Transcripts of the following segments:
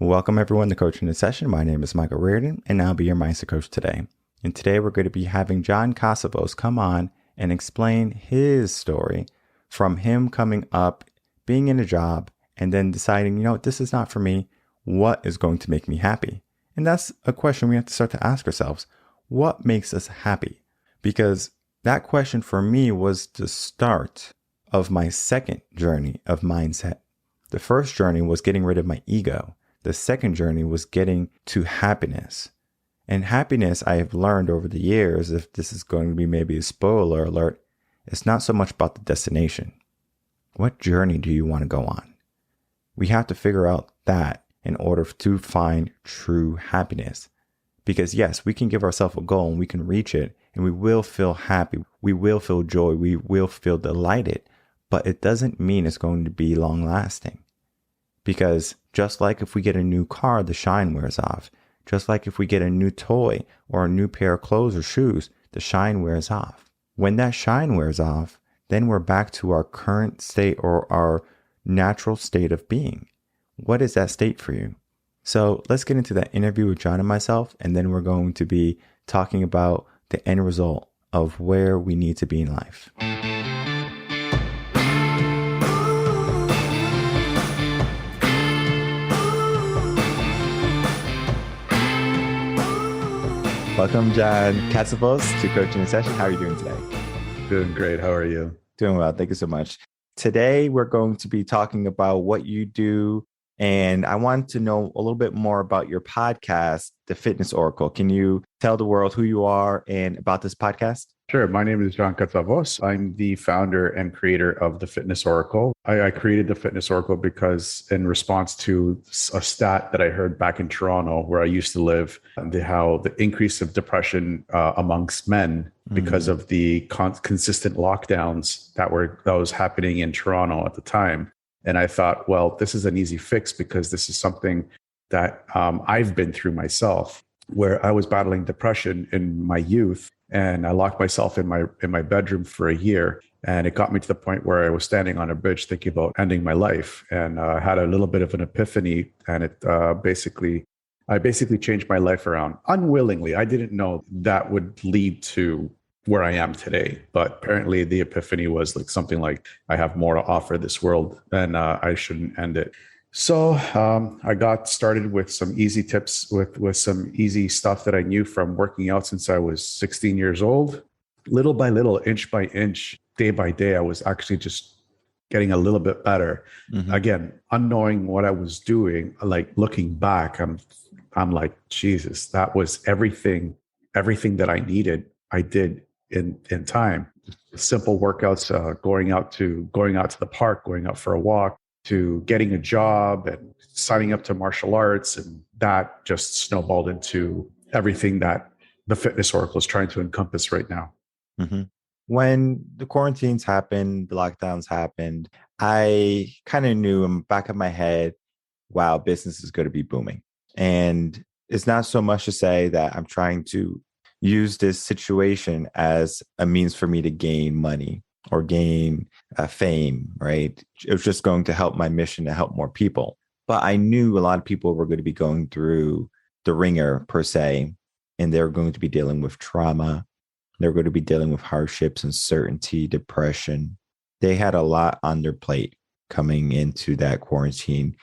Welcome everyone to Coaching the Session. My name is Michael Rearden, and I'll be your mindset coach today. And today we're going to be having John Katsavos come on and explain his story from him coming up, being in a job, and then deciding, this is not for me. What is going to make me happy? And that's a question we have to start to ask ourselves. What makes us happy? Because that question for me was the start of my second journey of mindset. The first journey was getting rid of my ego. The second journey was getting to happiness. And happiness, I have learned over the years, if this is going to be maybe a spoiler alert, it's not so much about the destination. What journey do you want to go on? We have to figure out that in order to find true happiness. Because yes, we can give ourselves a goal and we can reach it and we will feel happy. We will feel joy. We will feel delighted. But it doesn't mean it's going to be long lasting. Because just like if we get a new car, the shine wears off. Just like if we get a new toy or a new pair of clothes or shoes, the shine wears off. When that shine wears off, then we're back to our current state or our natural state of being. What is that state for you? So let's get into that interview with John and myself, and then we're going to be talking about the end result of where we need to be in life. Welcome, John Katsavos, to Coaching the Session. How are you doing today? Doing great. How are you? Doing well. Thank you so much. Today, we're going to be talking about what you do. And I want to know a little bit more about your podcast, The Fitness Oracle. Can you tell the world who you are and about this podcast? Sure. My name is John Katsavos. I'm the founder and creator of The Fitness Oracle. I created The Fitness Oracle because in response to a stat that I heard back in Toronto, where I used to live, how the increase of depression amongst men because of the consistent lockdowns that was happening in Toronto at the time. And I thought, well, this is an easy fix because this is something that I've been through myself, where I was battling depression in my youth. And I locked myself in my bedroom for a year. And it got me to the point where I was standing on a bridge thinking about ending my life. And I had a little bit of an epiphany. And I basically changed my life around unwillingly. I didn't know that would lead to where I am today. But apparently the epiphany was like something like, I have more to offer this world and I shouldn't end it. So I got started with some easy tips, with some easy stuff that I knew from working out since I was 16 years old. Little by little, inch by inch, day by day, I was actually just getting a little bit better. Mm-hmm. Again, unknowing what I was doing, like looking back, I'm like, Jesus, that was everything that I needed. I did in time. Simple workouts, going out to the park, going out for a walk, to getting a job and signing up to martial arts. And that just snowballed into everything that the Fitness Oracle is trying to encompass right now. Mm-hmm. When the quarantines happened, the lockdowns happened, I kind of knew in the back of my head, wow, business is going to be booming. And it's not so much to say that I'm trying to use this situation as a means for me to gain money or gain fame, right? It was just going to help my mission to help more people. But I knew a lot of people were going to be going through the ringer per se, and they're going to be dealing with trauma. They're going to be dealing with hardships, uncertainty, depression. They had a lot on their plate coming into that quarantine,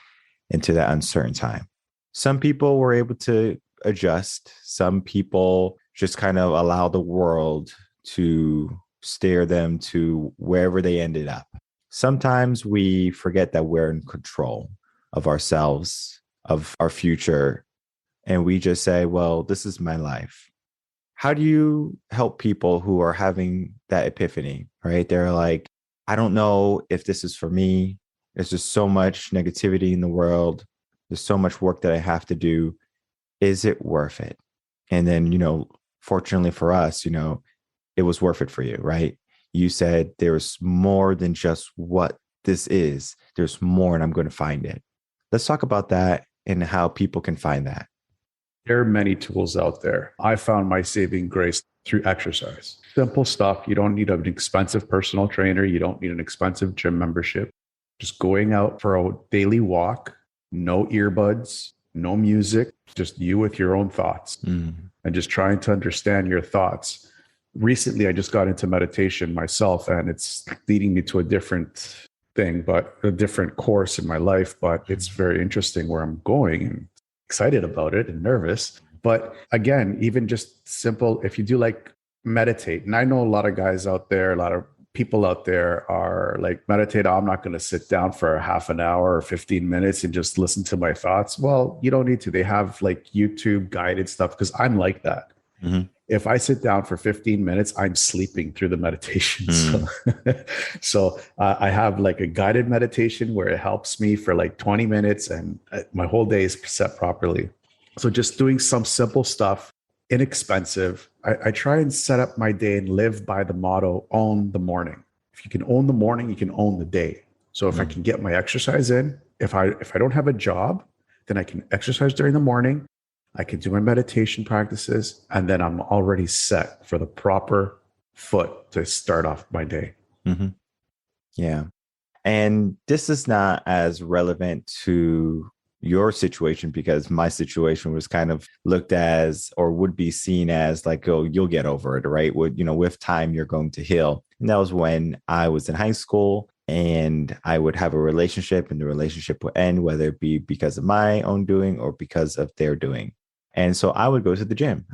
into that uncertain time. Some people were able to adjust. Some people just kind of allow the world to steer them to wherever they ended up. Sometimes we forget that we're in control of ourselves, of our future, and we just say, well, this is my life. How do you help people who are having that epiphany, right? They're like, I don't know if this is for me. There's just so much negativity in the world. There's so much work that I have to do. Is it worth it? And then, fortunately for us, it was worth it for you, right? You said there's more than just what this is. There's more, and I'm going to find it. Let's talk about that and how people can find that. There are many tools out there. I found my saving grace through exercise. Simple stuff. You don't need an expensive personal trainer. You don't need an expensive gym membership. Just going out for a daily walk, no earbuds, no music, just you with your own thoughts and just trying to understand your thoughts. Recently, I just got into meditation myself, and it's leading me to a different thing, but a different course in my life. But it's very interesting where I'm going and excited about it and nervous. But again, even just simple, if you do like meditate, and I know a lot of guys out there, a lot of people out there are like, meditate, I'm not going to sit down for a half an hour or 15 minutes and just listen to my thoughts. Well, you don't need to. They have like YouTube guided stuff, because I'm like that. If I sit down for 15 minutes, I'm sleeping through the meditation. So I have like a guided meditation where it helps me for like 20 minutes and my whole day is set properly. So just doing some simple stuff, inexpensive. I try and set up my day and live by the motto, own the morning. If you can own the morning, you can own the day. So if I can get my exercise in, if I don't have a job, then I can exercise during the morning. I can do my meditation practices, and then I'm already set for the proper foot to start off my day. Yeah. And this is not as relevant to your situation, because my situation was kind of looked as, or would be seen as like, oh, you'll get over it, right? With time, you're going to heal. And that was when I was in high school, and I would have a relationship, and the relationship would end, whether it be because of my own doing or because of their doing. And so I would go to the gym.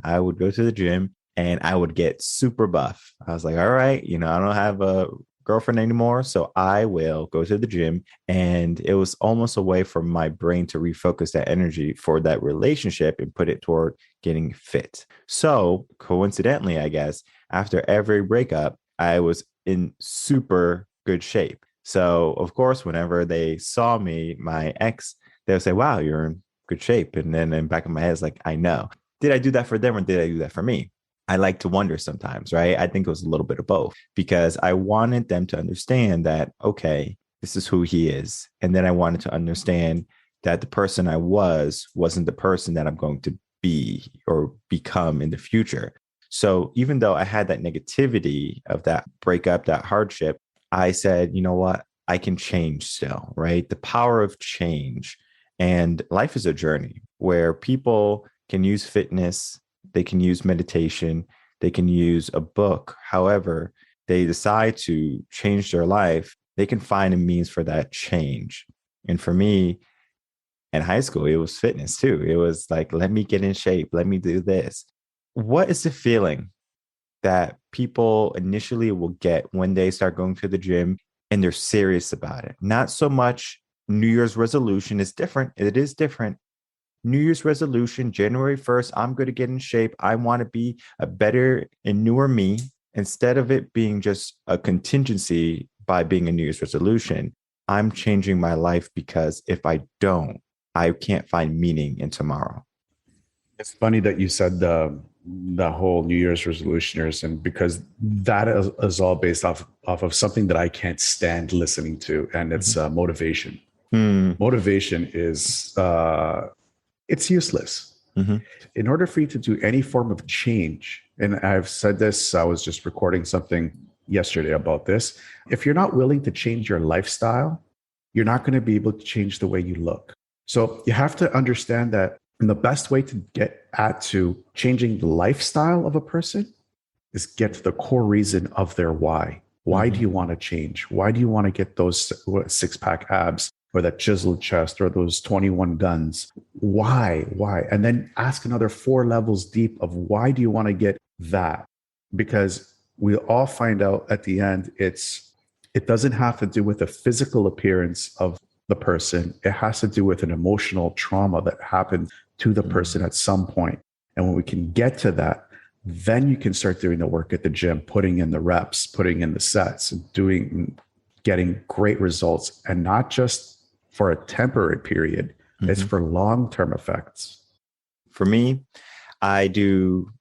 And I would get super buff. I was like, all right, I don't have a girlfriend anymore, so I will go to the gym. And it was almost a way for my brain to refocus that energy for that relationship and put it toward getting fit. So coincidentally, I guess, after every breakup, I was in super good shape. So of course, whenever they saw me, my ex, they would say, wow, you're in good shape. And then in the back of my head, it's like, I know. Did I do that for them, or did I do that for me? I like to wonder sometimes, right? I think it was a little bit of both, because I wanted them to understand that, okay, this is who he is. And then I wanted to understand that the person I wasn't the person that I'm going to be or become in the future. So even though I had that negativity of that breakup, that hardship, I said, you know what? I can change still, right? The power of change. And life is a journey where people can use fitness, they can use meditation, they can use a book. However, they decide to change their life, they can find a means for that change. And for me, in high school, it was fitness too. It was like, let me get in shape, let me do this. What is the feeling that people initially will get when they start going to the gym and they're serious about it? Not so much New Year's resolution is different. It is different. New Year's resolution, January 1st, I'm going to get in shape. I want to be a better and newer me, instead of it being just a contingency by being a New Year's resolution. I'm changing my life, because if I don't, I can't find meaning in tomorrow. It's funny that you said the whole New Year's resolutioners, and because that is all based off of something that I can't stand listening to, and it's motivation. Motivation is it's useless. In order for you to do any form of change, and I've said this, I was just recording something yesterday about this. If you're not willing to change your lifestyle, you're not going to be able to change the way you look. So you have to understand that the best way to get to changing the lifestyle of a person is get to the core reason of their why. Why do you want to change? Why do you want to get those six-pack abs, or that chiseled chest, or those 21 guns? Why? And then ask another 4 levels deep of why do you want to get that? Because we all find out at the end, it doesn't have to do with the physical appearance of the person. It has to do with an emotional trauma that happened to the person at some point. And when we can get to that, then you can start doing the work at the gym, putting in the reps, putting in the sets, and getting great results. And not just for a temporary period, it's for long-term effects. For me, I do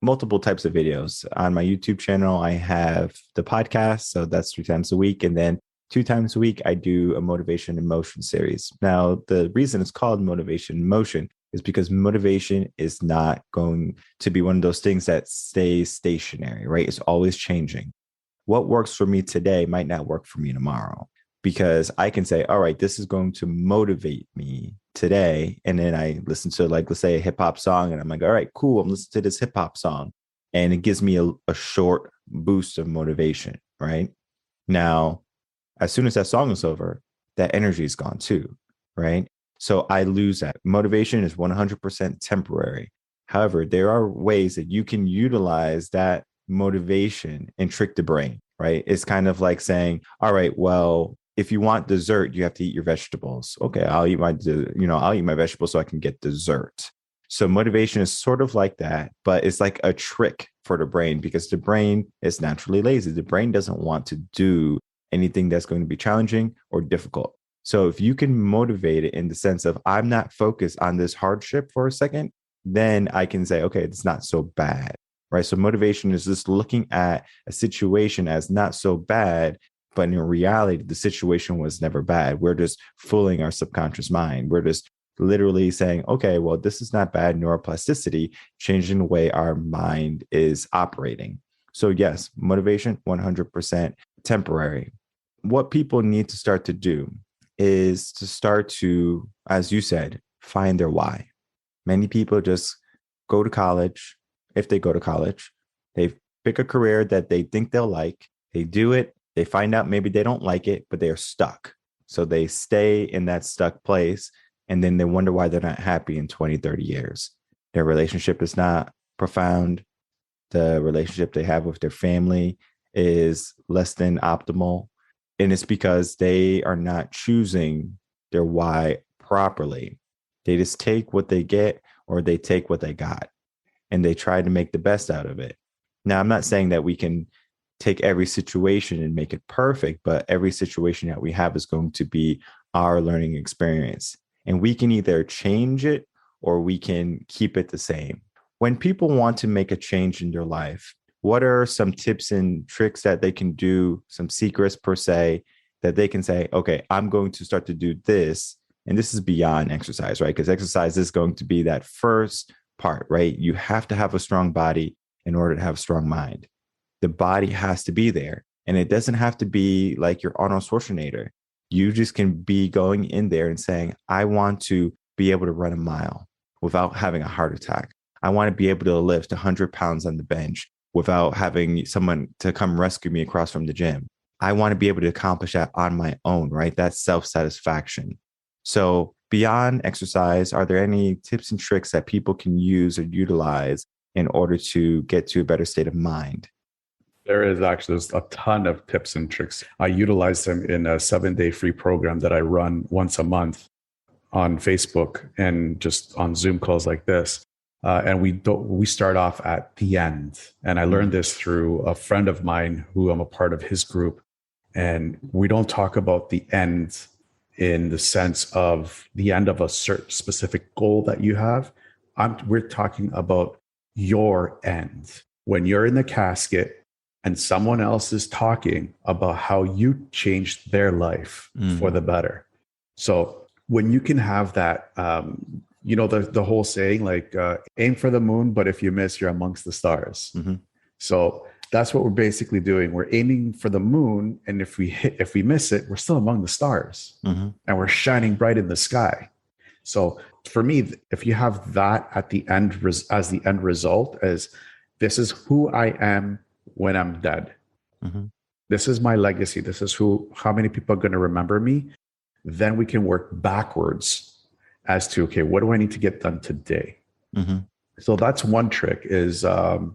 multiple types of videos. On my YouTube channel, I have the podcast, so that's 3 times a week. And then 2 times a week, I do a motivation and motion series. Now, the reason it's called motivation and motion is because motivation is not going to be one of those things that stays stationary, right? It's always changing. What works for me today might not work for me tomorrow, because I can say, all right, this is going to motivate me today, and then I listen to, like, let's say, a hip hop song, and I'm like, all right, cool, I'm listening to this hip hop song, and it gives me a short boost of motivation, right? Now, as soon as that song is over, that energy is gone too, right? So I lose that. Motivation is 100% temporary. However, there are ways that you can utilize that motivation and trick the brain, right? It's kind of like saying, all right, well, if you want dessert, you have to eat your vegetables. Okay, I'll eat my vegetables so I can get dessert. So motivation is sort of like that, but it's like a trick for the brain because the brain is naturally lazy. The brain doesn't want to do anything that's going to be challenging or difficult. So if you can motivate it in the sense of, I'm not focused on this hardship for a second, then I can say, okay, it's not so bad, right? So motivation is just looking at a situation as not so bad, but in reality, the situation was never bad. We're just fooling our subconscious mind. We're just literally saying, okay, well, this is not bad. Neuroplasticity, changing the way our mind is operating. So yes, motivation, 100% temporary. What people need to start to do is to start to, as you said, find their why. Many people just go to college. If they go to college, they pick a career that they think they'll like. They do it. They find out maybe they don't like it, but they're stuck. So they stay in that stuck place. And then they wonder why they're not happy in 20, 30 years. Their relationship is not profound. The relationship they have with their family is less than optimal. And it's because they are not choosing their why properly. They just take what they get, or they take what they got, and they try to make the best out of it. Now, I'm not saying that we can take every situation and make it perfect, but every situation that we have is going to be our learning experience. And we can either change it or we can keep it the same. When people want to make a change in their life, what are some tips and tricks that they can do, some secrets per se, that they can say, okay, I'm going to start to do this. And this is beyond exercise, right? Because exercise is going to be that first part, right? You have to have a strong body in order to have a strong mind. The body has to be there. And it doesn't have to be like your Arnold Schwarzenegger. You just can be going in there and saying, I want to be able to run a mile without having a heart attack. I want to be able to lift 100 pounds on the bench without having someone to come rescue me across from the gym. I want to be able to accomplish that on my own, right? That's self-satisfaction. So beyond exercise, are there any tips and tricks that people can use or utilize in order to get to a better state of mind? There is actually there's a ton of tips and tricks. I utilize them in a 7-day free program that I run once a month on Facebook and just on Zoom calls like this. And we start off at the end. And I learned this through a friend of mine who I'm a part of his group. And we don't talk about the end in the sense of the end of a certain specific goal that you have. We're talking about your end. When you're in the casket and someone else is talking about how you changed their life for the better. So when you can have that, the whole saying, like, aim for the moon, but if you miss, you're amongst the stars. Mm-hmm. So that's what we're basically doing. We're aiming for the moon. And if we miss it, we're still among the stars, and we're shining bright in the sky. So for me, if you have that at the end as the end result, as this is who I am when I'm dead. Mm-hmm. This is my legacy. This is how many people are going to remember me. Then we can work backwards as to, okay, what do I need to get done today? Mm-hmm. So that's one trick is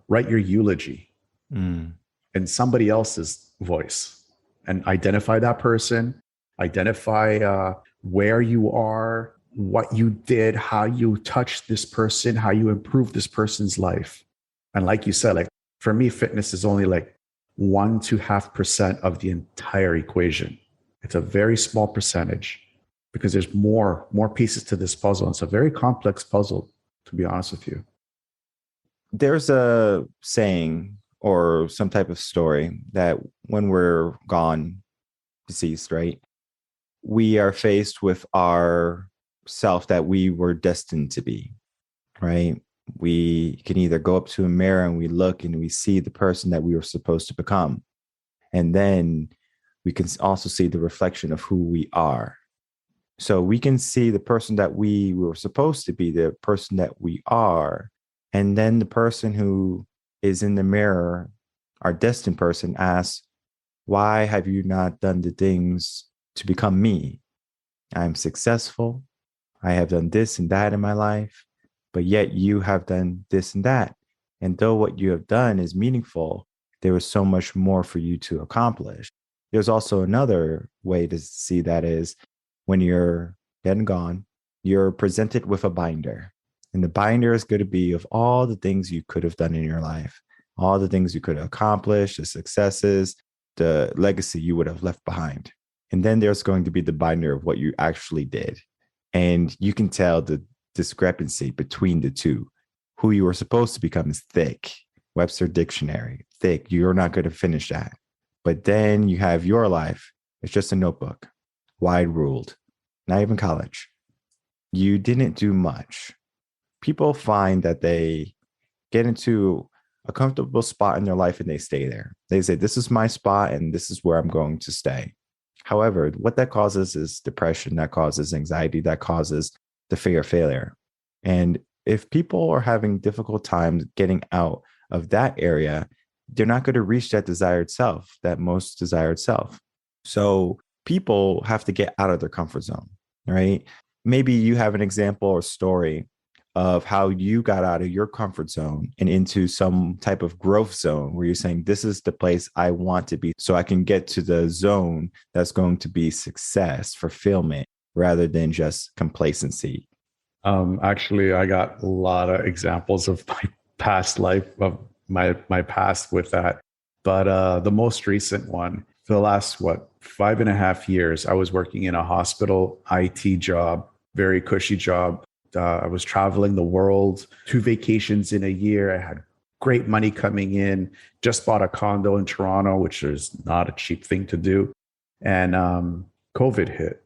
write your eulogy in somebody else's voice and identify that person, identify where you are, what you did, how you touched this person, how you improved this person's life. And like you said, like for me, fitness is only like 1.5% of the entire equation. It's a very small percentage because there's more pieces to this puzzle. It's a very complex puzzle, to be honest with you. There's a saying or some type of story that when we're gone, deceased, right, we are faced with our self that we were destined to be, right? We can either go up to a mirror and we look and we see the person that we were supposed to become. And then we can also see the reflection of who we are. So we can see the person that we were supposed to be, the person that we are. And then the person who is in the mirror, our destined person, asks, why have you not done the things to become me? I'm successful. I have done this and that in my life, but yet you have done this and that. And though what you have done is meaningful, there is so much more for you to accomplish. There's also another way to see that is when you're dead and gone, you're presented with a binder. And the binder is going to be of all the things you could have done in your life, all the things you could have accomplished, the successes, the legacy you would have left behind. And then there's going to be the binder of what you actually did. And you can tell the discrepancy between the two. Who you were supposed to become is thick. Webster Dictionary, thick. You're not going to finish that. But then you have your life. It's just a notebook, wide ruled, not even college. You didn't do much. People find that they get into a comfortable spot in their life and they stay there. They say, this is my spot and this is where I'm going to stay. However, what that causes is depression, that causes anxiety, that causes the fear of failure. And if people are having difficult times getting out of that area, they're not going to reach that desired self, that most desired self. So people have to get out of their comfort zone, right? Maybe you have an example or story of how you got out of your comfort zone and into some type of growth zone where you're saying, this is the place I want to be so I can get to the zone that's going to be success, fulfillment, rather than just complacency. Actually, I got a lot of examples of my past life, of my past with that. But the most recent one, for the last, 5.5 years, I was working in a hospital IT job, very cushy job. I was traveling the world, 2 vacations in a year. I had great money coming in, just bought a condo in Toronto, which is not a cheap thing to do. And COVID hit.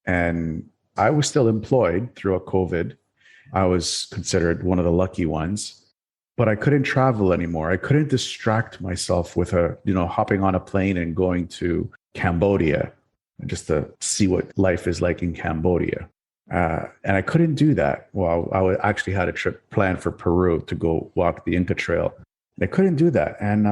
And I was still employed through a COVID. I was considered one of the lucky ones, but I couldn't travel anymore. I couldn't distract myself with hopping on a plane and going to Cambodia just to see what life is like in Cambodia. And I couldn't do that. Well, I actually had a trip planned for Peru to go walk the Inca Trail. I couldn't do that. And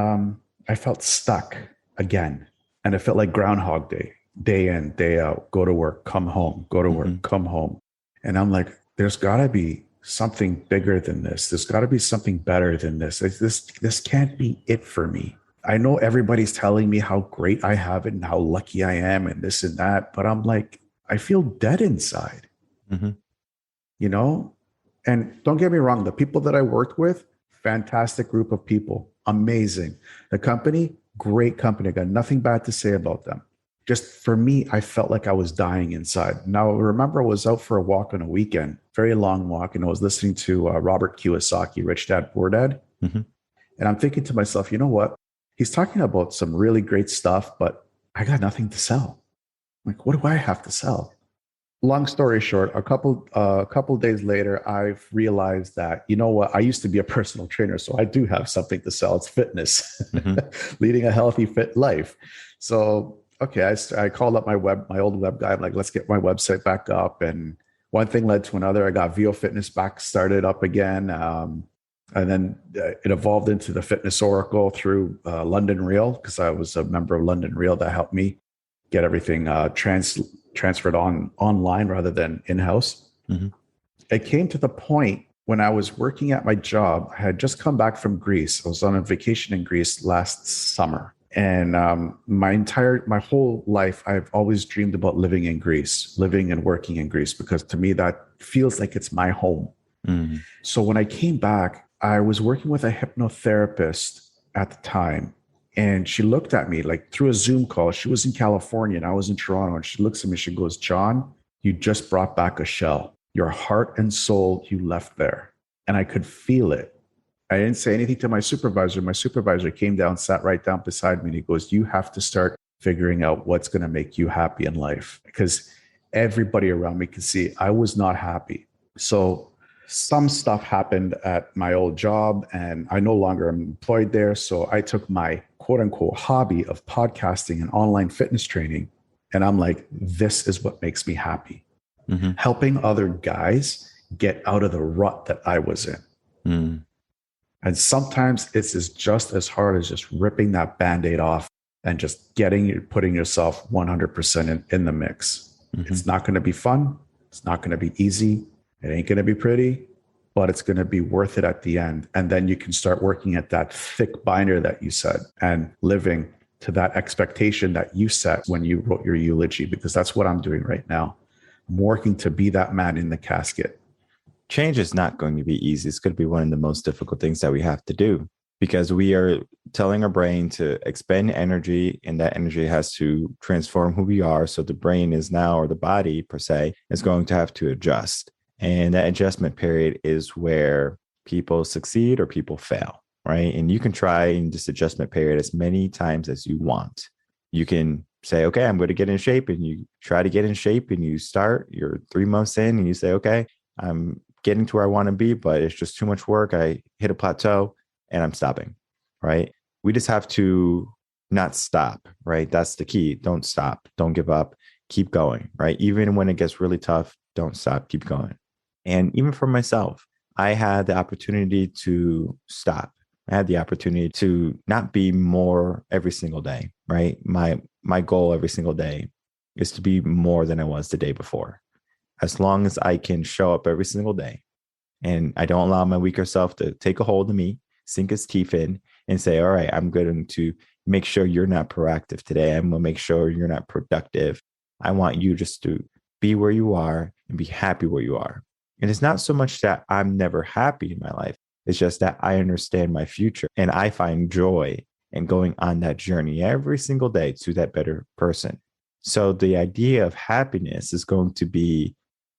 I felt stuck again. And it felt like Groundhog Day, day in, day out, go to work, come home, go to work, come home. And I'm like, there's got to be something bigger than this. There's got to be something better than this. This can't be it for me. I know everybody's telling me how great I have it and how lucky I am and this and that. But I'm like, I feel dead inside. And don't get me wrong, the people that I worked with, fantastic group of people, amazing. The company, great company. I got nothing bad to say about them. Just for me, I felt like I was dying inside. Now, remember, I was out for a walk on a weekend, very long walk, and I was listening to Robert Kiyosaki, Rich Dad, Poor Dad. And I'm thinking to myself, you know what? He's talking about some really great stuff, but I got nothing to sell. Like, what do I have to sell? Long story short, a couple days later, I've realized that, you know what, I used to be a personal trainer, so I do have something to sell. It's fitness, leading a healthy, fit life. So, okay, I called up my old web guy. I'm like, let's get my website back up. And one thing led to another. I got VO Fitness back started up again. And then it evolved into the Fitness Oracle through London Real, because I was a member of London Real that helped me get everything transferred online rather than in-house. It came to the point when I was working at my job. I had just come back from Greece. I was on a vacation in Greece last summer. And my whole life, I've always dreamed about living in Greece, living and working in Greece, because to me, that feels like it's my home. So when I came back, I was working with a hypnotherapist at the time. And she looked at me like through a Zoom call. She was in California and I was in Toronto. And she looks at me, she goes, John, you just brought back a shell. Your heart and soul, you left there. And I could feel it. I didn't say anything to my supervisor. My supervisor came down, sat right down beside me, and he goes, you have to start figuring out what's going to make you happy in life. Because everybody around me could see I was not happy. So some stuff happened at my old job and I no longer am employed there. So I took my quote unquote hobby of podcasting and online fitness training. And I'm like, this is what makes me happy. Mm-hmm. helping other guys get out of the rut that I was in. Mm. And sometimes it's just as hard as just ripping that Band-Aid off and just putting yourself 100% in the mix. Mm-hmm. It's not going to be fun. It's not going to be easy. It ain't going to be pretty, but it's going to be worth it at the end. And then you can start working at that thick binder that you said and living to that expectation that you set when you wrote your eulogy, because that's what I'm doing right now. I'm working to be that man in the casket. Change is not going to be easy. It's going to be one of the most difficult things that we have to do, because we are telling our brain to expend energy, and that energy has to transform who we are. So the brain is now, or the body per se, is going to have to adjust. And that adjustment period is where people succeed or people fail, right? And you can try in this adjustment period as many times as you want. You can say, okay, I'm going to get in shape, and you try to get in shape, and you start, you're 3 months in, and you say, okay, I'm getting to where I want to be, but it's just too much work. I hit a plateau and I'm stopping, right? We just have to not stop, right? That's the key. Don't stop. Don't give up. Keep going, right? Even when it gets really tough, don't stop. Keep going. And even for myself, I had the opportunity to stop. I had the opportunity to not be more every single day, right? My goal every single day is to be more than I was the day before. As long as I can show up every single day and I don't allow my weaker self to take a hold of me, sink his teeth in, and say, all right, I'm going to make sure you're not proactive today. I'm going to make sure you're not productive. I want you just to be where you are and be happy where you are. And it's not so much that I'm never happy in my life. It's just that I understand my future and I find joy in going on that journey every single day to that better person. So the idea of happiness is going to be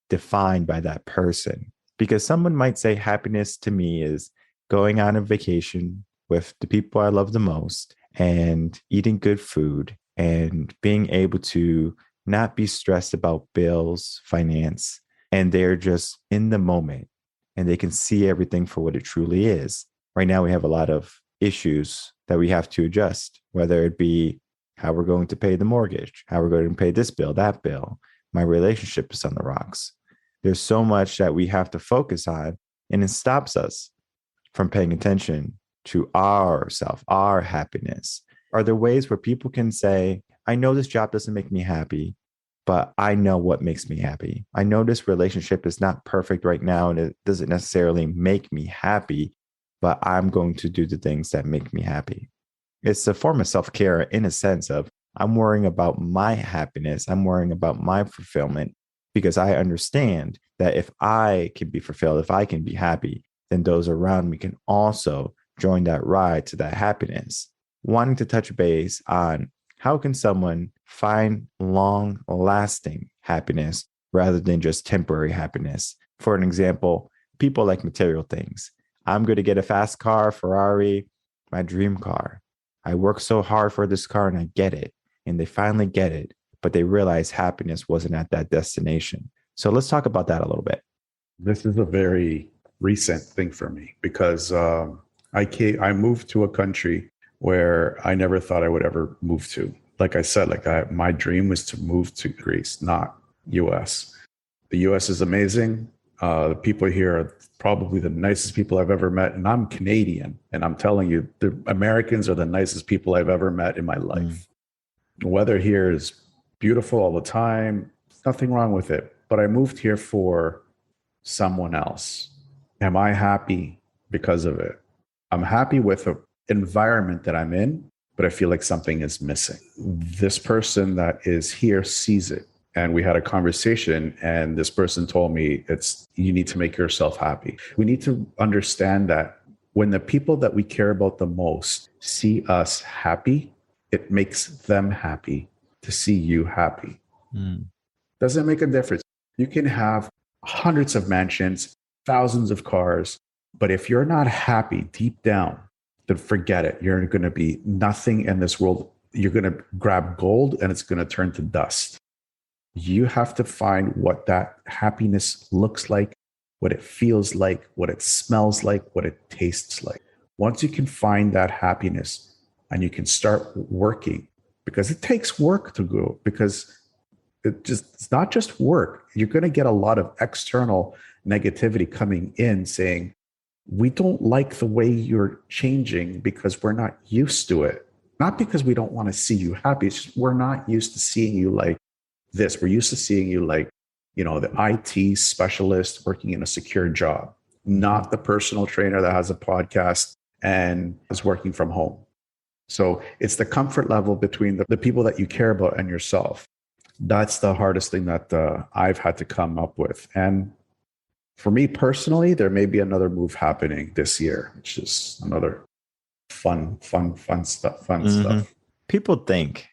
defined by that person, because someone might say happiness to me is going on a vacation with the people I love the most and eating good food and being able to not be stressed about bills, finance, and they're just in the moment and they can see everything for what it truly is. Right now, we have a lot of issues that we have to adjust, whether it be how we're going to pay the mortgage, how we're going to pay this bill, that bill. My relationship is on the rocks. There's so much that we have to focus on, and it stops us from paying attention to ourself, our happiness. Are there ways where people can say, I know this job doesn't make me happy, but I know what makes me happy. I know this relationship is not perfect right now and it doesn't necessarily make me happy, but I'm going to do the things that make me happy. It's a form of self-care in a sense of I'm worrying about my happiness. I'm worrying about my fulfillment, because I understand that if I can be fulfilled, if I can be happy, then those around me can also join that ride to that happiness. Wanting to touch base on how can someone find long lasting happiness rather than just temporary happiness? For an example, people like material things. I'm going to get a fast car, Ferrari, my dream car. I work so hard for this car and I get it. And they finally get it, but they realize happiness wasn't at that destination. So let's talk about that a little bit. This is a very recent thing for me because I moved to a country where I never thought I would ever move to. Like I said, my dream was to move to Greece, not US. The US is amazing. The people here are probably the nicest people I've ever met. And I'm Canadian. And I'm telling you, the Americans are the nicest people I've ever met in my life. The weather here is beautiful all the time. There's nothing wrong with it. But I moved here for someone else. Am I happy because of it? I'm happy with the environment that I'm in, but I feel like something is missing. This person that is here sees it. And we had a conversation and this person told me you need to make yourself happy. We need to understand that when the people that we care about the most see us happy, it makes them happy to see you happy. Doesn't make a difference. You can have hundreds of mansions, thousands of cars, but if you're not happy deep down, then forget it. You're going to be nothing in this world. You're going to grab gold and it's going to turn to dust. You have to find what that happiness looks like, what it feels like, what it smells like, what it tastes like. Once you can find that happiness and you can start working, because it takes work to grow, because it's not just work. You're going to get a lot of external negativity coming in saying, we don't like the way you're changing because we're not used to it. Not because we don't want to see you happy. It's just we're not used to seeing you like this. We're used to seeing you like, the IT specialist working in a secure job, not the personal trainer that has a podcast and is working from home. So it's the comfort level between the people that you care about and yourself. That's the hardest thing that I've had to come up with. And for me personally, there may be another move happening this year, which is another fun stuff. People think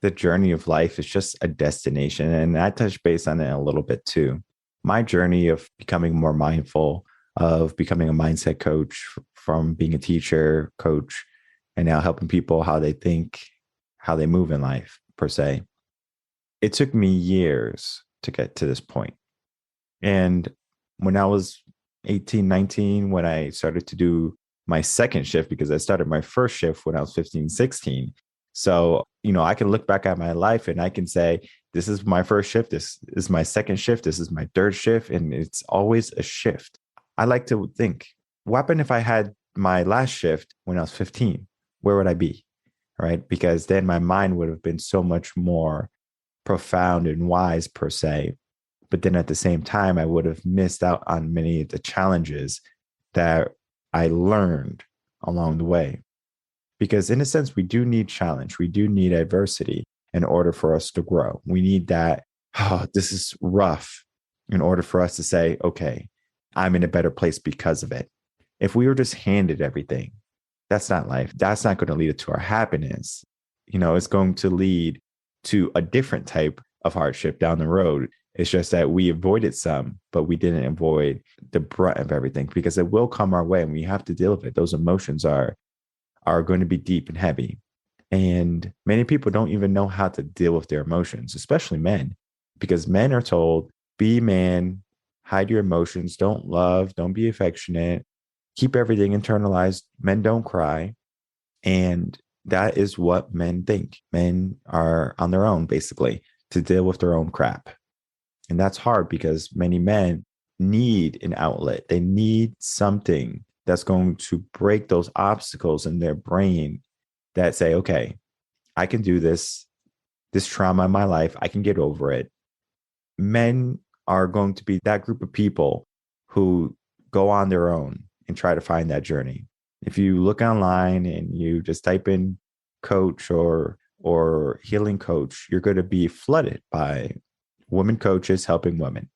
the journey of life is just a destination. And I touched base on it a little bit too. My journey of becoming more mindful, of becoming a mindset coach, from being a teacher, coach, and now helping people how they think, how they move in life, per se. It took me years to get to this point. And when I was 18, 19, when I started to do my second shift, because I started my first shift when I was 15, 16. So, I can look back at my life and I can say, this is my first shift. This is my second shift. This is my third shift. And it's always a shift. I like to think, what happened if I had my last shift when I was 15? Where would I be? Right? Because then my mind would have been so much more profound and wise, per se. But then at the same time, I would have missed out on many of the challenges that I learned along the way. Because in a sense, we do need challenge. We do need adversity in order for us to grow. We need that, this is rough, in order for us to say, okay, I'm in a better place because of it. If we were just handed everything, that's not life. That's not going to lead to our happiness. It's going to lead to a different type of hardship down the road. It's just that we avoided some, but we didn't avoid the brunt of everything, because it will come our way and we have to deal with it. Those emotions are going to be deep and heavy. And many people don't even know how to deal with their emotions, especially men, because men are told, be man, hide your emotions, don't love, don't be affectionate, keep everything internalized. Men don't cry. And that is what men think. Men are on their own, basically, to deal with their own crap. And that's hard because many men need an outlet. They need something that's going to break those obstacles in their brain that say, okay, I can do this trauma in my life, I can get over it. Men are going to be that group of people who go on their own and try to find that journey. If you look online and you just type in coach or healing coach, you're going to be flooded by women coaches helping women.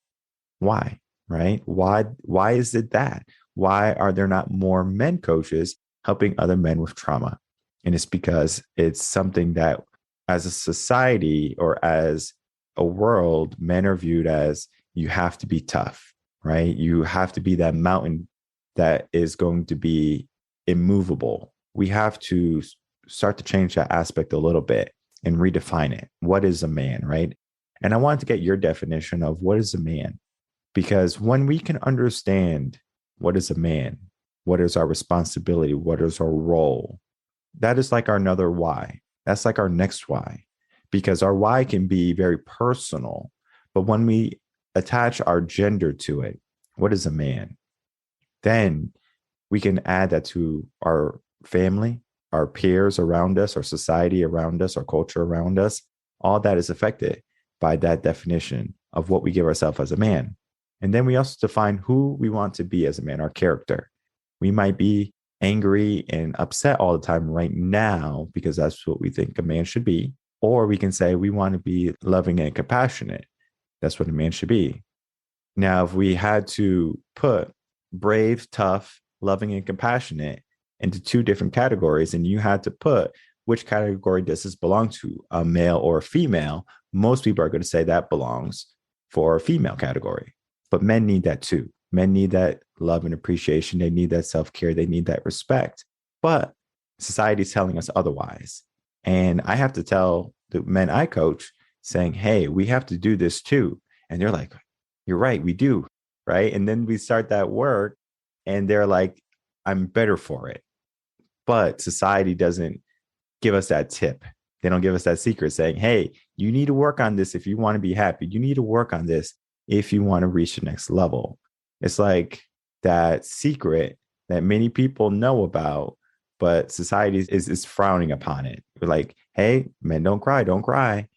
Why? Right? Why is it that? Why are there not more men coaches helping other men with trauma? And it's because it's something that as a society or as a world, men are viewed as, you have to be tough, right? You have to be that mountain that is going to be immovable. We have to start to change that aspect a little bit and redefine it. What is a man, right? And I wanted to get your definition of what is a man, because when we can understand what is a man, what is our responsibility, what is our role, that is like our another why. That's like our next why, because our why can be very personal. But when we attach our gender to it, what is a man? Then we can add that to our family, our peers around us, our society around us, our culture around us. All that is affected by that definition of what we give ourselves as a man. And then we also define who we want to be as a man, our character. We might be angry and upset all the time right now because that's what we think a man should be. Or we can say we want to be loving and compassionate. That's what a man should be. Now, if we had to put brave, tough, loving, and compassionate into two different categories, and you had to put which category does this belong to, a male or a female, most people are going to say that belongs for a female category. But men need that too. Men need that love and appreciation. They need that self-care. They need that respect. But society is telling us otherwise. And I have to tell the men I coach saying, hey, we have to do this too. And they're like, you're right, we do. Right. And then we start that work and they're like, I'm better for it. But society doesn't give us that tip. They don't give us that secret saying, hey, you need to work on this if you want to be happy. You need to work on this if you want to reach the next level. It's like that secret that many people know about, but society is frowning upon it. We're like, hey, men, don't cry, don't cry.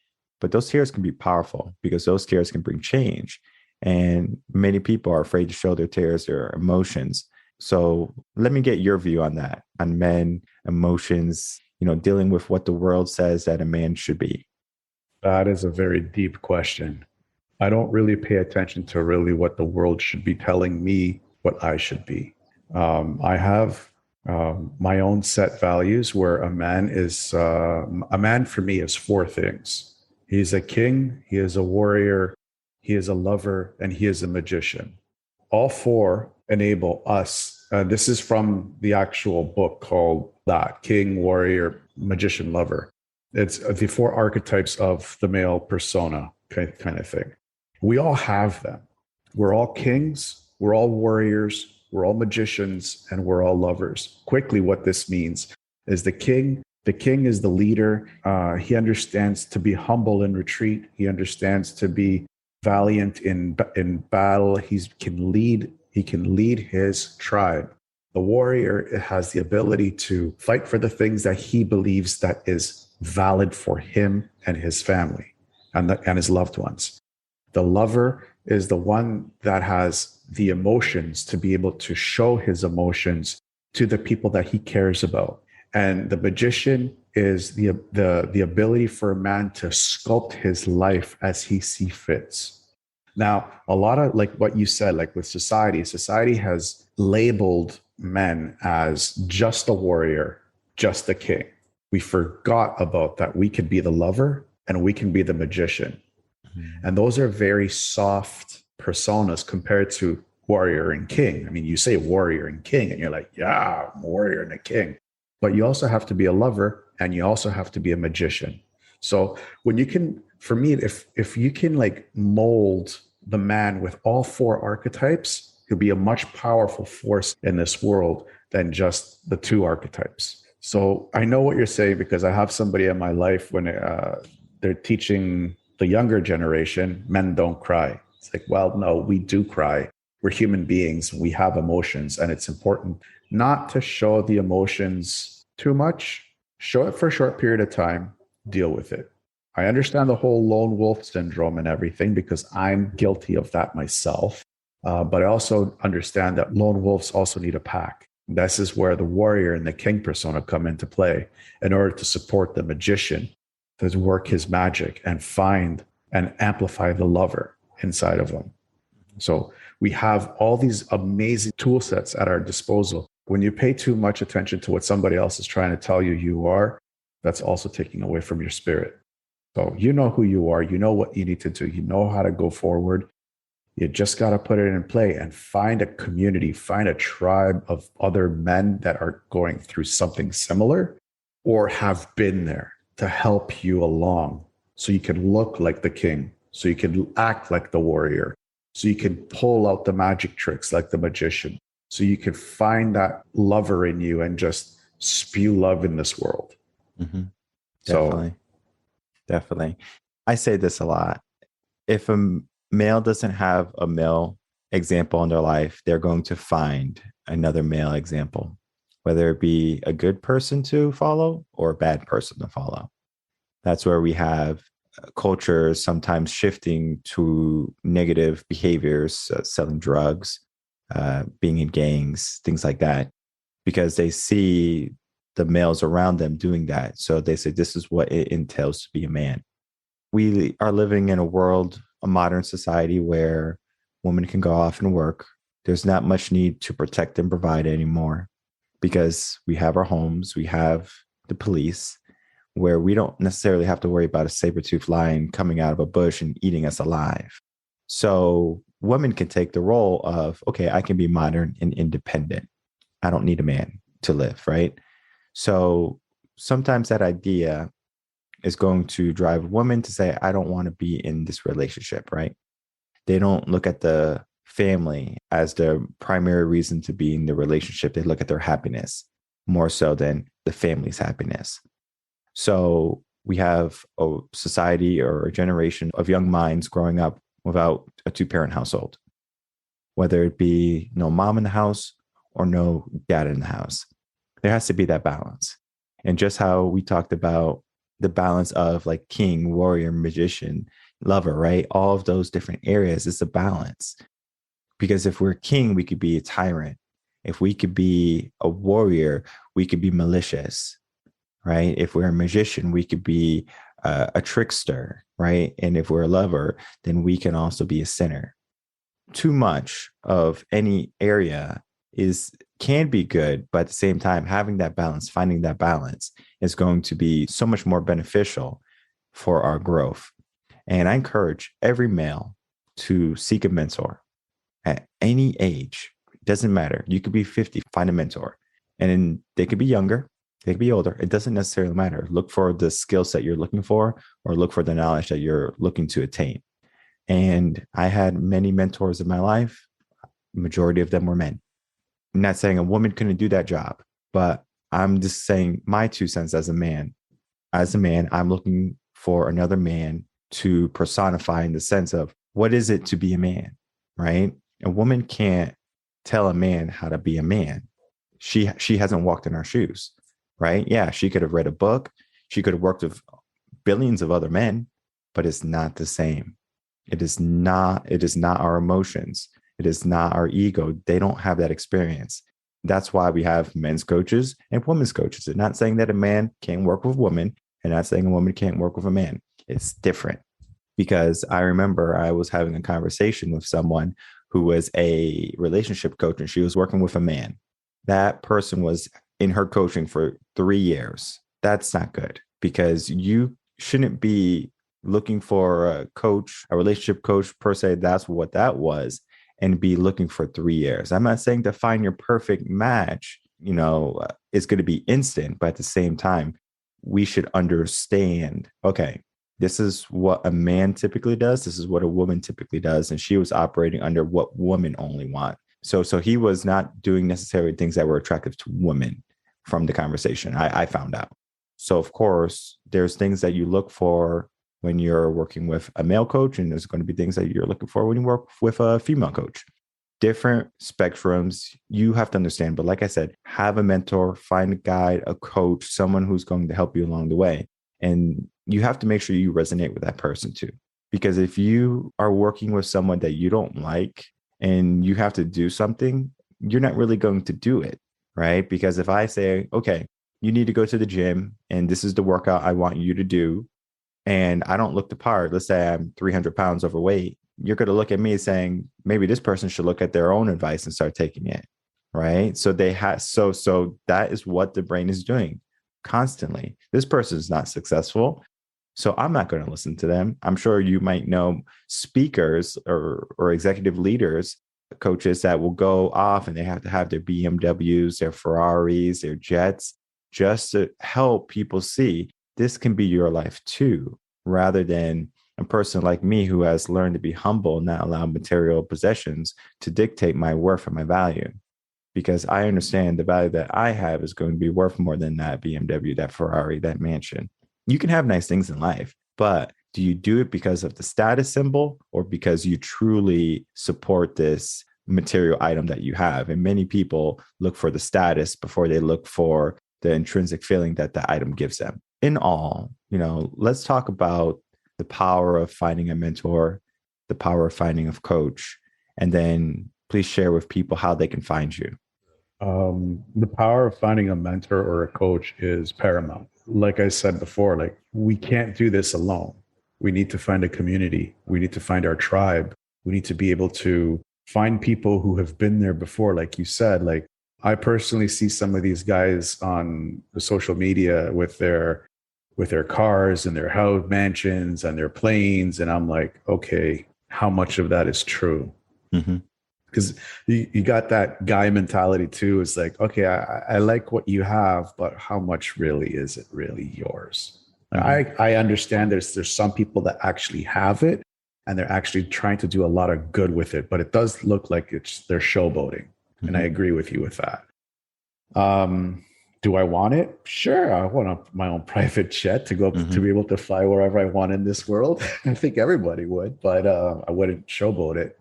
But those tears can be powerful because those tears can bring change. And many people are afraid to show their tears, their emotions. So let me get your view on that, on men, emotions, dealing with what the world says that a man should be. That is a very deep question. I don't really pay attention to really what the world should be telling me what I should be. I have my own set values where a man for me is four things. He's a king, he is a warrior, he is a lover, and he is a magician. All four enable us. This is from the actual book called that, King, Warrior, Magician, Lover. It's the four archetypes of the male persona kind of thing. We all have them. We're all kings, we're all warriors, we're all magicians, and we're all lovers. Quickly, what this means is the king is the leader. He understands to be humble in retreat. He understands to be valiant in battle. He can lead his tribe. The warrior has the ability to fight for the things that he believes that is valid for him and his family and his loved ones. The lover is the one that has the emotions to be able to show his emotions to the people that he cares about. And the magician is the ability for a man to sculpt his life as he sees fits. Now, a lot of like what you said, like with society has labeled men as just a warrior, just a king. We forgot about that. We could be the lover and we can be the magician. Mm-hmm. And those are very soft personas compared to warrior and king. I mean, you say warrior and king and you're like, yeah, I'm a warrior and a king. But you also have to be a lover and you also have to be a magician. So when you can, for me, if you can like mold the man with all four archetypes, he'll be a much powerful force in this world than just the two archetypes. So I know what you're saying because I have somebody in my life when they're teaching the younger generation, men don't cry. It's like, well, no, we do cry. We're human beings. We have emotions, and it's important not to show the emotions too much. Show it for a short period of time, deal with it. I understand the whole lone wolf syndrome and everything because I'm guilty of that myself. But I also understand that lone wolves also need a pack. This is where the warrior and the king persona come into play in order to support the magician to work his magic and find and amplify the lover inside of him. So we have all these amazing tool sets at our disposal. When you pay too much attention to what somebody else is trying to tell you you are, that's also taking away from your spirit. So you know who you are, you know what you need to do, you know how to go forward. You just got to put it in play and find a community, find a tribe of other men that are going through something similar or have been there to help you along so you can look like the king, so you can act like the warrior, so you can pull out the magic tricks like the magician, so you can find that lover in you and just spew love in this world. Mm-hmm. Definitely. I say this a lot. If a male doesn't have a male example in their life, they're going to find another male example, whether it be a good person to follow or a bad person to follow. That's where we have cultures sometimes shifting to negative behaviors, selling drugs, being in gangs, things like that, because they see the males around them doing that. So they say, this is what it entails to be a man. We are living in a world, a modern society where women can go off and work. There's not much need to protect and provide anymore because we have our homes, we have the police, where we don't necessarily have to worry about a saber-toothed lion coming out of a bush and eating us alive. So women can take the role of, okay, I can be modern and independent. I don't need a man to live, right? So sometimes that idea is going to drive women to say, I don't want to be in this relationship, right? They don't look at the family as the primary reason to be in the relationship. They look at their happiness more so than the family's happiness. So We have a society or a generation of young minds growing up without a two-parent household, whether it be no mom in the house or no dad in the house. There has to be that balance. And just how we talked about the balance of like king, warrior, magician, lover, right? All of those different areas, it's a balance. Because if we're king, we could be a tyrant. If we could be a warrior, we could be malicious, right? If we're a magician, we could be a trickster, right? And if we're a lover, then we can also be a sinner. Too much of any area can be good, but at the same time, having that balance, finding that balance is going to be so much more beneficial for our growth. And I encourage every male to seek a mentor at any age. It doesn't matter. You could be 50, find a mentor. And they could be younger, they could be older. It doesn't necessarily matter. Look for the skill set you're looking for, or look for the knowledge that you're looking to attain. And I had many mentors in my life. Majority of them were men. I'm not saying a woman couldn't do that job, but I'm just saying my 2 cents as a man. As a man, I'm looking for another man to personify in the sense of what is it to be a man, right? A woman can't tell a man how to be a man. She hasn't walked in our shoes, right? Yeah, she could have read a book. She could have worked with billions of other men, but it's not the same. It is not our emotions. It is not our ego. They don't have that experience. That's why we have men's coaches and women's coaches. It's not saying that a man can't work with a woman, and not saying a woman can't work with a man. It's different. Because I remember I was having a conversation with someone who was a relationship coach, and she was working with a man. That person was in her coaching for 3 years. That's not good, because you shouldn't be looking for a coach, a relationship coach per se. That's what that was, and be looking for 3 years. I'm not saying to find your perfect match, it's going to be instant, but at the same time, we should understand, okay, this is what a man typically does. This is what a woman typically does. And she was operating under what women only want. So he was not doing necessarily things that were attractive to women from the conversation. I found out. So of course, there's things that you look for when you're working with a male coach, and there's going to be things that you're looking for when you work with a female coach. Different spectrums, you have to understand. But like I said, have a mentor, find a guide, a coach, someone who's going to help you along the way. And you have to make sure you resonate with that person too. Because if you are working with someone that you don't like and you have to do something, you're not really going to do it, right? Because if I say, okay, you need to go to the gym and this is the workout I want you to do, and I don't look the part, let's say I'm 300 pounds overweight, you're going to look at me saying, maybe this person should look at their own advice and start taking it, right? So so that is what the brain is doing constantly. This person is not successful, so I'm not going to listen to them. I'm sure you might know speakers or executive leaders, coaches that will go off and they have to have their BMWs, their Ferraris, their jets, just to help people see this can be your life too, rather than a person like me who has learned to be humble and not allow material possessions to dictate my worth and my value. Because I understand the value that I have is going to be worth more than that BMW, that Ferrari, that mansion. You can have nice things in life, but do you do it because of the status symbol or because you truly support this material item that you have? And many people look for the status before they look for the intrinsic feeling that the item gives them. In all, let's talk about the power of finding a mentor, the power of finding a coach, and then please share with people how they can find you. The power of finding a mentor or a coach is paramount. Like I said before, we can't do this alone. We need to find a community. We need to find our tribe. We need to be able to find people who have been there before. Like you said, I personally see some of these guys on the social media with their cars and their house mansions and their planes. And I'm like, okay, how much of that is true? Mm-hmm. Because you got that guy mentality too. It's like, okay, I like what you have, but how much really is it really yours? Mm-hmm. I understand there's some people that actually have it and they're actually trying to do a lot of good with it, but it does look like they're showboating. Mm-hmm. And I agree with you with that. Do I want it? Sure. I want my own private jet to go to be able to fly wherever I want in this world. I think everybody would, but I wouldn't showboat it.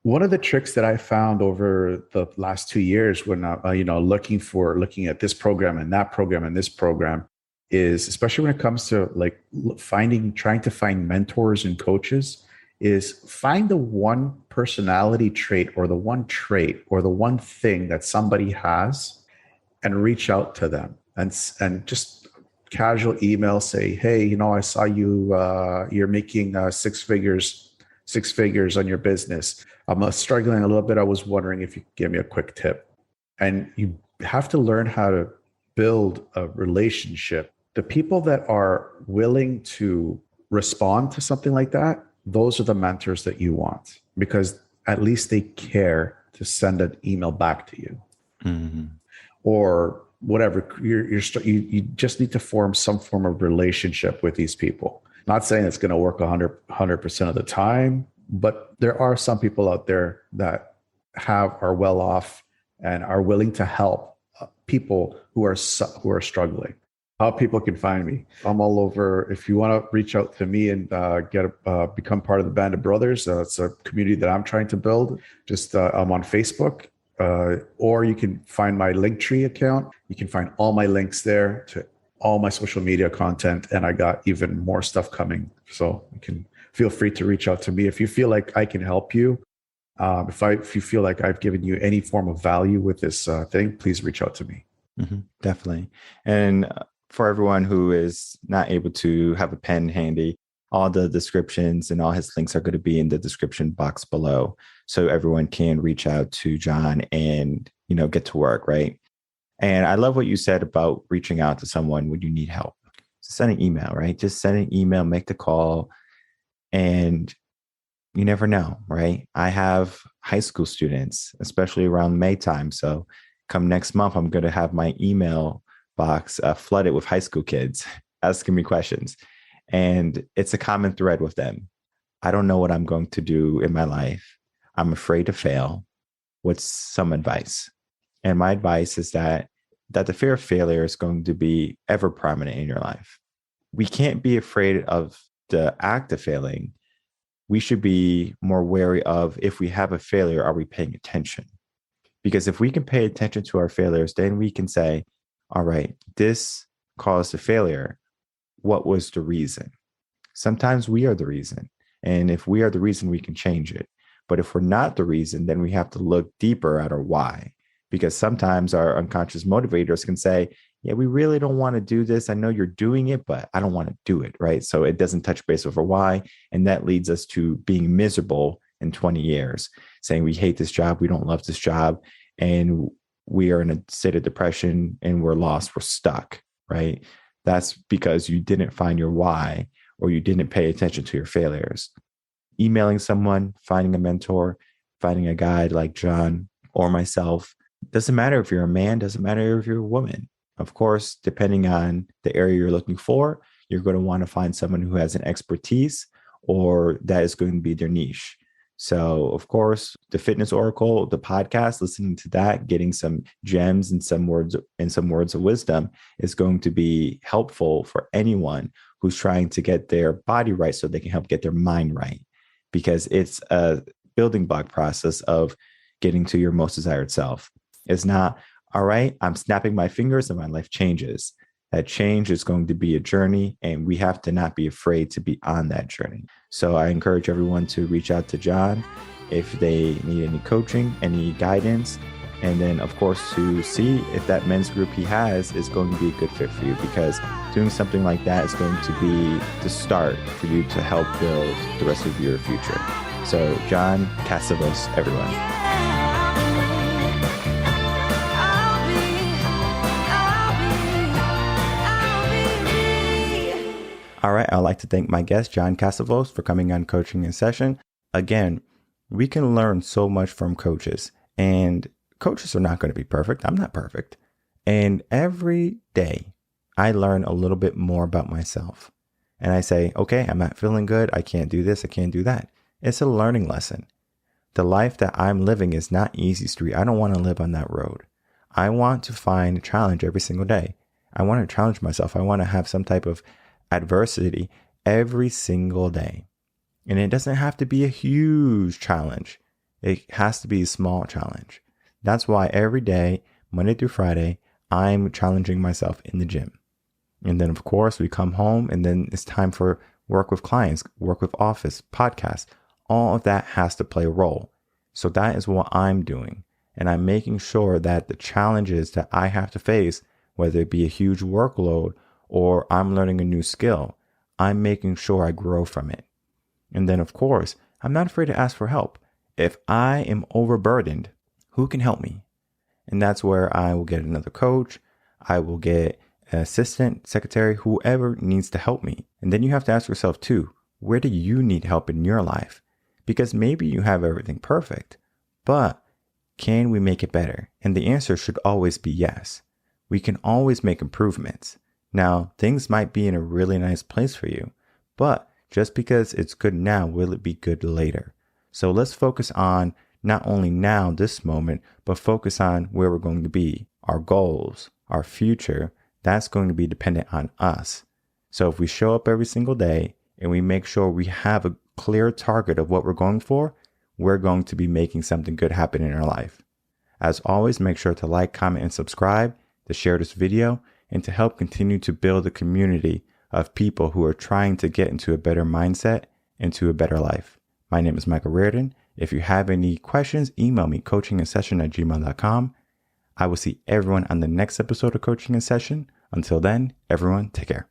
One of the tricks that I found over the last 2 years when looking at this program and that program and this program is, especially when it comes to like trying to find mentors and coaches, is find the one personality trait or the one trait or the one thing that somebody has and reach out to them and just casual email, say, hey, I saw you're making six figures on your business. I'm struggling a little bit. I was wondering if you could give me a quick tip. And you have to learn how to build a relationship. The people that are willing to respond to something like that, those are the mentors that you want, because at least they care to send an email back to you. Mm-hmm. Or whatever, you just need to form some form of relationship with these people. Not saying it's going to work 100% of the time, but there are some people out there that are well off and are willing to help people who are struggling. How people can find me? I'm all over. If you want to reach out to me and become part of the Band of Brothers, it's a community that I'm trying to build. Just I'm on Facebook. Or you can find my Linktree account. You can find all my links there to all my social media content. And I got even more stuff coming. So you can feel free to reach out to me. If you feel like I can help you, if you feel like I've given you any form of value with this thing, please reach out to me. Mm-hmm, definitely. And for everyone who is not able to have a pen handy, all the descriptions and all his links are going to be in the description box below. So everyone can reach out to John and, get to work, right? And I love what you said about reaching out to someone when you need help. Just send an email, right? Just send an email, make the call, and you never know, right? I have high school students, especially around May time. So come next month, I'm going to have my email box flooded with high school kids asking me questions. And it's a common thread with them. I don't know what I'm going to do in my life. I'm afraid to fail. What's some advice? And my advice is that the fear of failure is going to be ever prominent in your life. We can't be afraid of the act of failing. We should be more wary of, if we have a failure, are we paying attention? Because if we can pay attention to our failures, then we can say, all right, this caused a failure. What was the reason? Sometimes we are the reason. And if we are the reason, we can change it. But if we're not the reason, then we have to look deeper at our why. Because sometimes our unconscious motivators can say, yeah, we really don't want to do this. I know you're doing it, but I don't want to do it, right? So it doesn't touch base with our why. And that leads us to being miserable in 20 years, saying we hate this job, we don't love this job, and we are in a state of depression and we're lost, we're stuck, right? That's because you didn't find your why, or you didn't pay attention to your failures. Emailing someone, finding a mentor, finding a guide like John or myself. Doesn't matter if you're a man, doesn't matter if you're a woman. Of course, depending on the area you're looking for, you're going to want to find someone who has an expertise or that is going to be their niche. So, of course, the Fitness Oracle, the podcast, listening to that, getting some gems and some words of wisdom is going to be helpful for anyone who's trying to get their body right so they can help get their mind right, because it's a building block process of getting to your most desired self. It's not, all right, I'm snapping my fingers and my life changes. That change is going to be a journey, and we have to not be afraid to be on that journey. So I encourage everyone to reach out to John if they need any coaching, any guidance, and then, of course, to see if that men's group he has is going to be a good fit for you, because doing something like that is going to be the start for you to help build the rest of your future. So John Katsavos, everyone. All right, I'd like to thank my guest, John Katsavos, for coming on Coaching in Session. Again, we can learn so much from coaches, and coaches are not going to be perfect. I'm not perfect. And every day I learn a little bit more about myself. And I say, okay, I'm not feeling good. I can't do this. I can't do that. It's a learning lesson. The life that I'm living is not easy street. I don't want to live on that road. I want to find a challenge every single day. I want to challenge myself. I want to have some type of adversity every single day. And it doesn't have to be a huge challenge. It has to be a small challenge. That's why every day, Monday through Friday, I'm challenging myself in the gym. And then, of course, we come home and then it's time for work with clients, work with office, podcasts. All of that has to play a role. So that is what I'm doing. And I'm making sure that the challenges that I have to face, whether it be a huge workload or I'm learning a new skill, I'm making sure I grow from it. And then, of course, I'm not afraid to ask for help. If I am overburdened, who can help me? And that's where I will get another coach. I will get an assistant, secretary, whoever needs to help me. And then you have to ask yourself too, where do you need help in your life? Because maybe you have everything perfect, but can we make it better? And the answer should always be yes. We can always make improvements. Now, things might be in a really nice place for you, but just because it's good now, will it be good later? So let's focus on not only now, this moment, but focus on where we're going to be, our goals, our future. That's going to be dependent on us. So if we show up every single day and we make sure we have a clear target of what we're going for, we're going to be making something good happen in our life. As always, make sure to like, comment, and subscribe, to share this video, and to help continue to build a community of people who are trying to get into a better mindset, into a better life. My name is Michael Rearden. If you have any questions, email me, coachinginsession@gmail.com. I will see everyone on the next episode of Coaching in Session. Until then, everyone, take care.